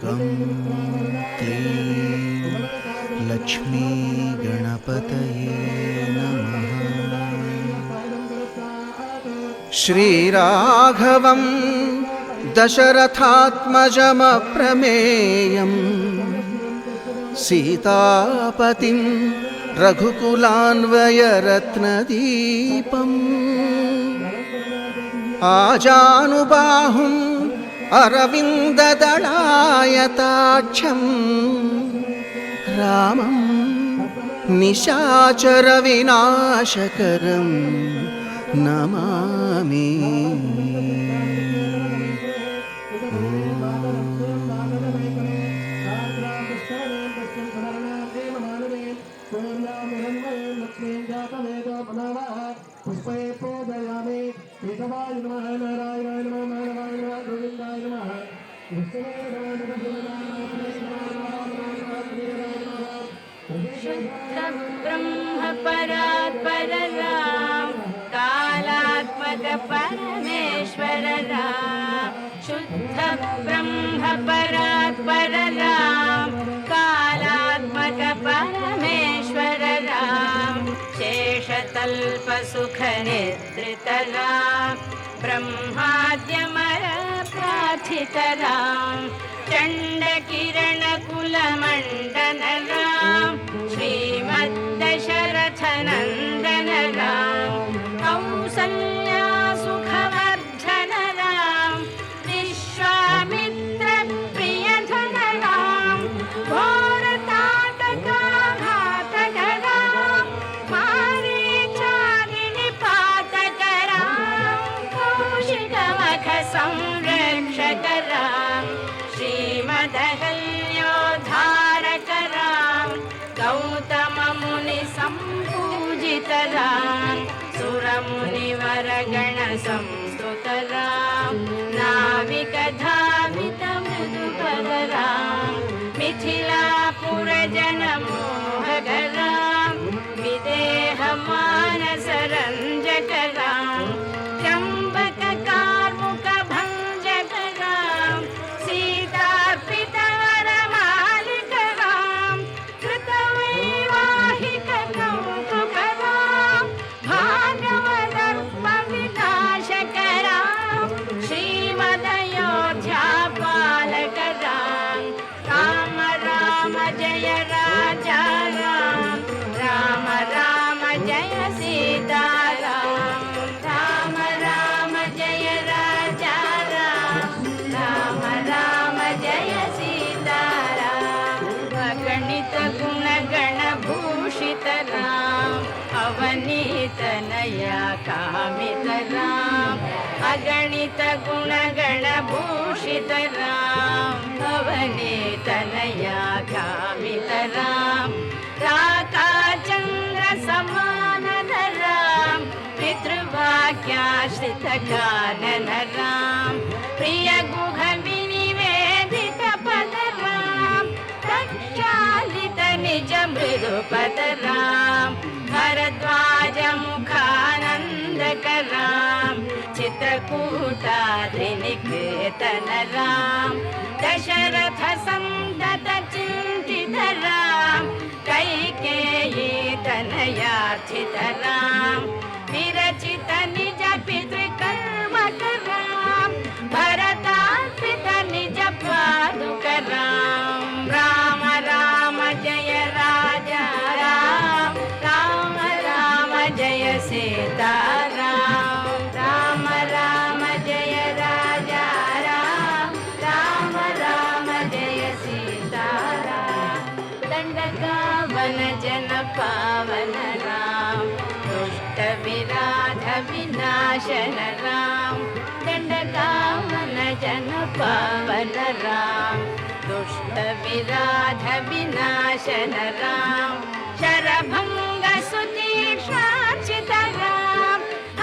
गं क्लीं लक्ष्मी गणपतये नमः। श्रीराघवं दशरथात्मजमप्रमेयं सीतापतिं रघुकुलान्वयरत्नदीपम् आजानुबाहुम् अरविन्ददलायताक्षं रामं निशाचरविनाशकरं नमामि। ब्रह्म परात्पर राम कालात्मक परमेश्वर राम। शुद्ध ब्रह्म परात्पर राम कालात्मक परमेश्वर राम। शेषतल्प सुख निद्रित राम ब्रह्माद्यमर प्रार्थित राम। चंड किरण कुल मंडन राम श्रीमद्दशरथ नंदन राम। कौसल्या सुखवर्धन राम विश्वामित्र प्रियधन राम। घोरताटका घातक राम मारीचारिणि पातक राम। कौशिकमख संरक्षक राम श्रीमदहल्योद्धारक राम। गौतम मुनि संपूजित राम सुरमुनिवर गण संस्तुत राम। नाविक धावित मृदुपद राम मिथिलापुर जन मोहक राम। विदेह मानस रंजक राम त्र्यंबक कार्मुक भंजक राम। सीतार्पित वरमालिक राम कृतवैवाहिक कौतुक राम। भागवदर्प विनाशक राम श्रीमदयोध्यापालक राम। राम राम जय राजा राम राम राम जय सीताराम। राम राम जय राजा राम राम राम जय सीताराम। अगणित गुण गण भूषित राम अवनीत नया कामित राम। अगणित गुण गण भूषित राम अवनीत नया कामित राम। राका चंद्र समान राम पितृवाक्याश्रित कानन राम। प्रिय गुह विनिवेदित पद राम प्रक्षालित निज मृदुपद राम। भरद्वाज मुखानंदक राम चित्रकूटाद्रिनिकेतन राम। दशरथ संतत चिंतित राम कैकेयी तनयार्चित राम। विरचित निज पितृकर्मक राम भरतार्पित निज पादुक राम। राम राम जय राजा राम राम राम जय सीताराम। राम राम जय राजा राम राम राम जय सीताराम। दंडकावन जन पावन राम दुष्ट विराध विनाशन राम। दंडकावन जन पावन राम दुष्ट विराध विनाशन राम। शरभंग सुतीक्षार्चित राम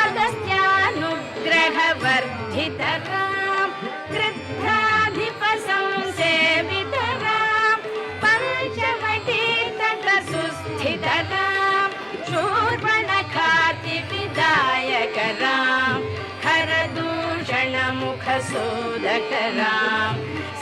अगस्त्यानुग्रह वर्धित राम। गृध्राधिप संसेवित राम पंचवटी तट सुस्थित राम। शूर्पणखाति विदायक राम खरदूषण मुख सुखसोदकरां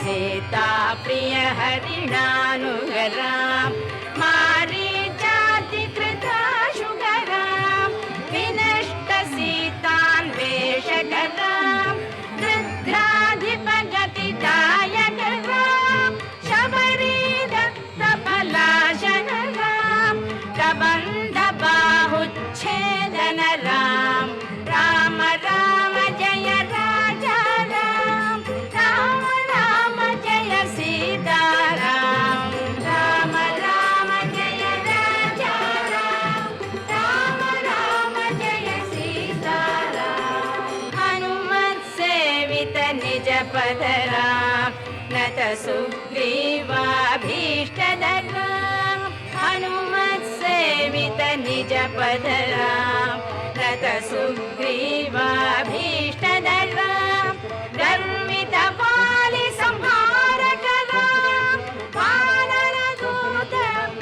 सीताप्रिय हरिणानुगरां मारीचातिकृताशुगरां विनष्टसीतान्वेषकरां गृध्राधिपगतिदायकरां शबरीदत्तपलाशनरां कबन्धबाहुच्छेदनरां राम राम जय राजा राम राम राम जय सीताराम राम राम जय राजा राम राम राम जय सीताराम हनुमत्सेवित निज पदराम नत सुग्रीवाभीष्टदराम हनुमत्सेवित निज पदराम नत सुग्रीवाभीष्टदराम गर्वितपालि संहारकरां वानरदूत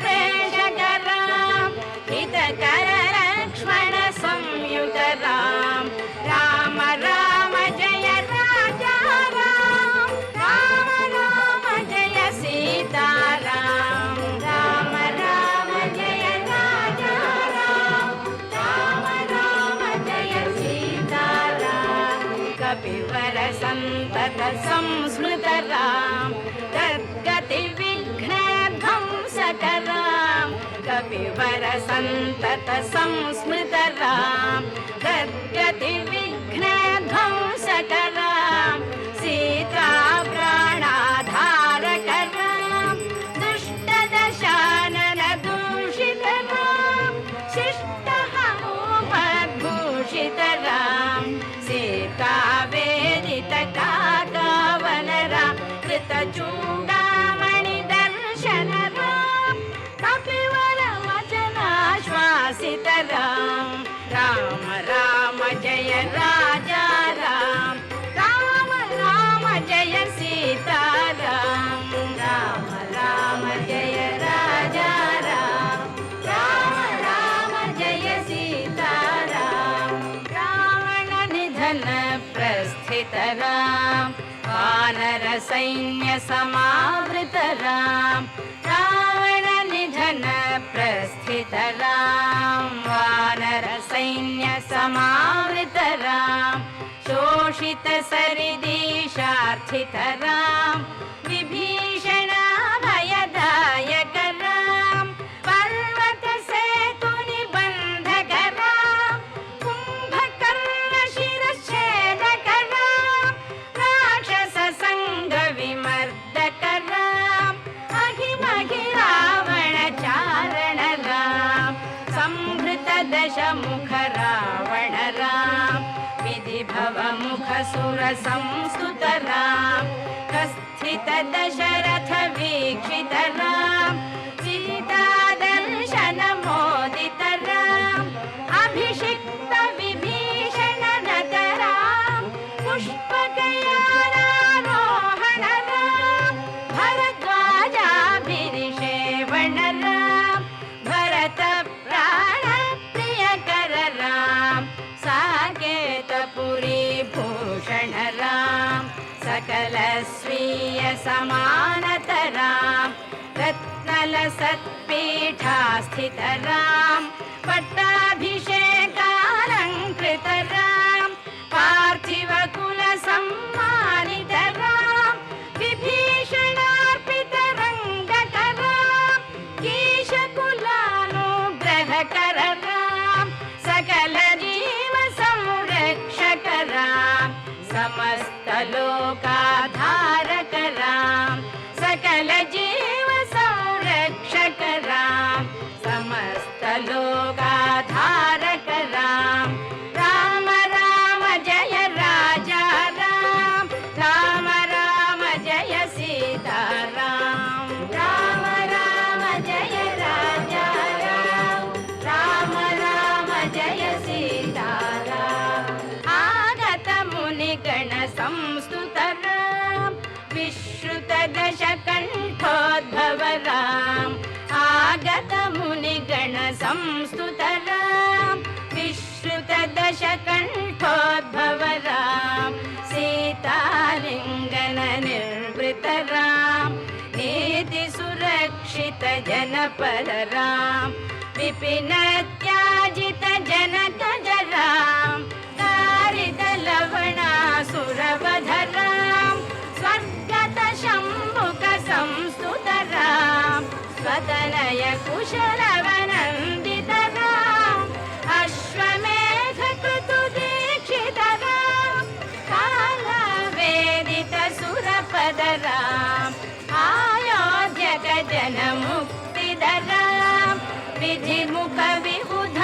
प्रेषकरां हितकर लक्ष्मण संयुतरां राम राम जय राजा राम राम राम जय सीताराम राम राम जय राजा राम राम राम जय सीताराम कपिवर संतत संस्मृतराम तद्गति विघ्न ध्वंसकराम कपिवर संतत संस्मृतराम तद्गति विघ्न ध्वंसकराम सीता प्राणाधारकराम दुष्टदशानन दूषितराम शिष्टहमोपद्भूषितराम सीता वेदितकाकावनरां कृतचूडामणिदर्शनरां कपिवरवचनाश्वासितरां राम राम जय राजा राम राम राम जय सीताराम राम राम जय राजा राम राम राम जय सीताराम रावण निधन प्रस्थितराम वानर सैन्य समावृतराम रावण निधन प्रस्थितराम वानर सैन्य समावृतराम शोषित सरिदीशार्थितराम विभीषण भयदायकराम पर्वत सेतु निबन्धकराम कुम्भकर्ण शिरच्छेदकराम राक्षस संग विमर्दकराम अहिमहि रावण चारणराम संभृत दशमुख रावण राम विधिभव मुख सुर संस्तुतराम कस्थित दशरथ वीक्षितराम सीता दर्शन मोदितराम अभिषिक्त विभीषण नतराम पुष्पकयारोहणराम भरद्वाजाभिषेवणराम भरत प्राण प्रियकरराम साकेतपुरी भूषणराम सकल स्वीय समानतराम रत्नलसत्पीठास्थितराम पट्टाभिषेकालङ्कृतराम पार्थिव कुल सम्मानितराम विभीषणार्पितरङ्गकराम कीशकुलानुग्रहकरराम सकल जीव संरक्षकराम समस्त लोकाधारकराम सकल जीव संरक्षकराम समस्त लोकाधारकराम राम राम जय राजा राम राम राम जय सीताराम राम राम जय राजा राम राम राम जय सीताराम आगत मुनिगण संस्तुतराम विश्रुत दशकण्ठोद्भवराम आगत मुनिगण संस्तुतराम विश्रुत दशकण्ठोद्भवराम सीता सुरपदरां विपिनत्याजित जनकजरां कारितलवणासुरवधरां स्वर्गत शम्भुक संस्तुतरां स्वतनय कुशलवनन्दितरां अश्वमेध कृतुदीक्षितरां कालवेदित सुरपदरां आयोध्यक जनमुक्तिदरां विधिमुख विबुधानन्दकरां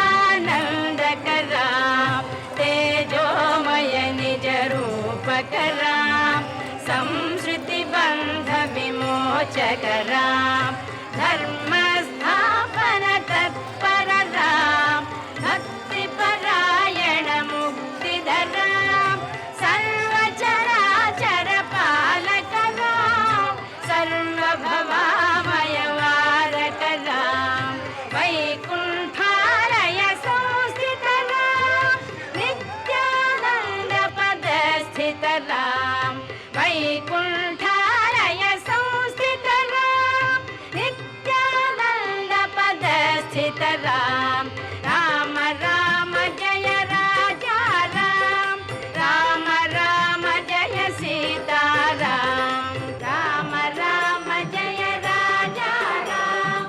तेजोमय निजरूपकरां संसृतिबन्ध विमोचकरां धर्मस्थापन तत्पररां भक्तिपरायण मुक्तिधरां सर्वचराचर पालकरां सर्वभवामय वारकरां वैकुण्ठालय संस्थितरां नित्यानन्द पदस्थितरां वैकुण्ठालय संस्थितरां नित्यानन्द पदस्थितरां राम राम जय राजा राम राम राम जय सीताराम राम राम जय राजा राम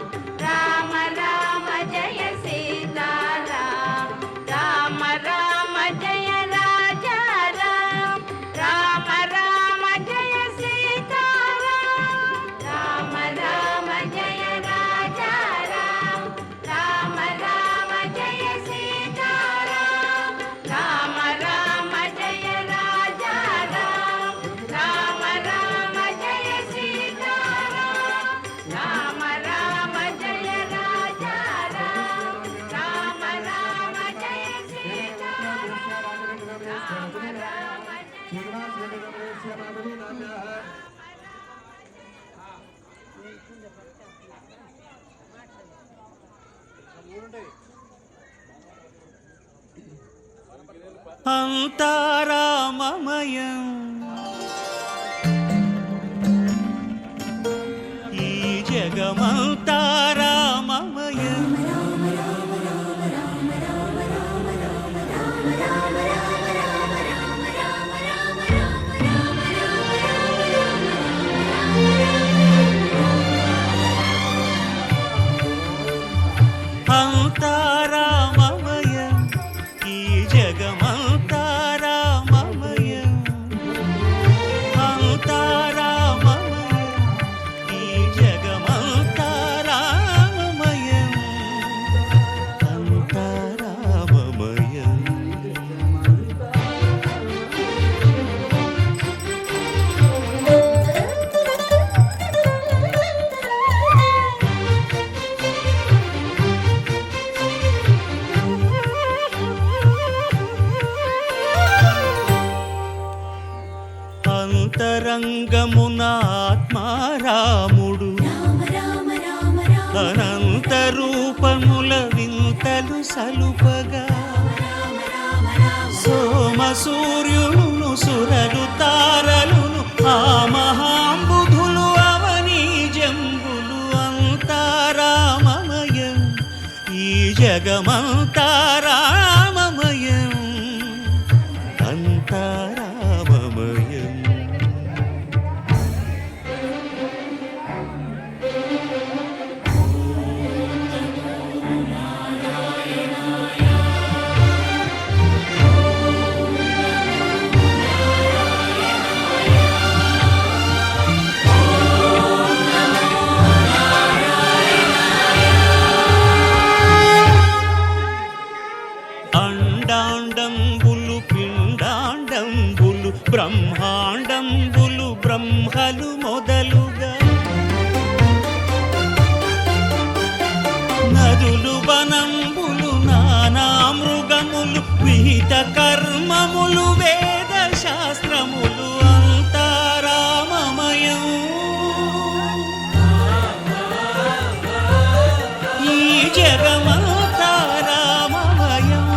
राम राम जय सीताराम राम राम जय राजा राम राम राम जय सीताराम राम राम जय राजा राम राम राम जय सीताराम राम राम जय राजा राम राम राम जय सीताराम राम राम जय राजा राम राम राम जय सीताराम राम राम అంతారామమయం ఈ జగమంతారామమయం అంతారామమయం ఈ జగమంతారామమయం అంతారామమయం ఈ జగమంతారామమయం అంతారామమయం అంతరంగమున ఆత్మారాముడు అనంత రూపముల వింతలు సలుపగా సోమ సూర్యులను సురలు తారలును ఆ మహాంబుధులు అవనీ జంబులు అంతారామమయం ఈ జగమంతారామమయం అంతారామమయం అండాండంబులు పిండాండంబులు బ్రహ్మాండంబులు బ్రహ్మలు మొదలుగా నదులు వనంబులు నానా మృగములు విహిత కర్మములు వేద శాస్త్రములు అంతారామమయం ఈ జగమంతారామమయం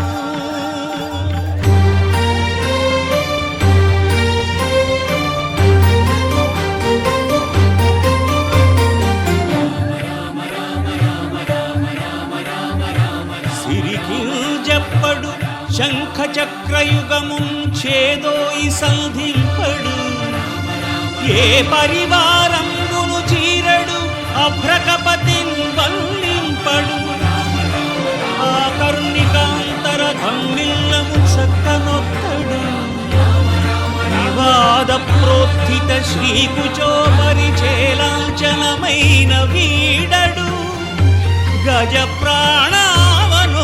సిరికి చెప్పడు శంఖ చక్రయుగమున్ చేదోయి సంధింపడు ఏ పరివారంబును చీరడు అభ్రకపతిన్ వల్లింపడు ఆ కర్ణికాంతర ధమ్మిల్లము చక్కనొత్తడు వివాద ప్రోత్థిత శ్రీకుచో పరిచేలాంఛనమైన వీడడు గజ ప్రాణావనోత్సాహి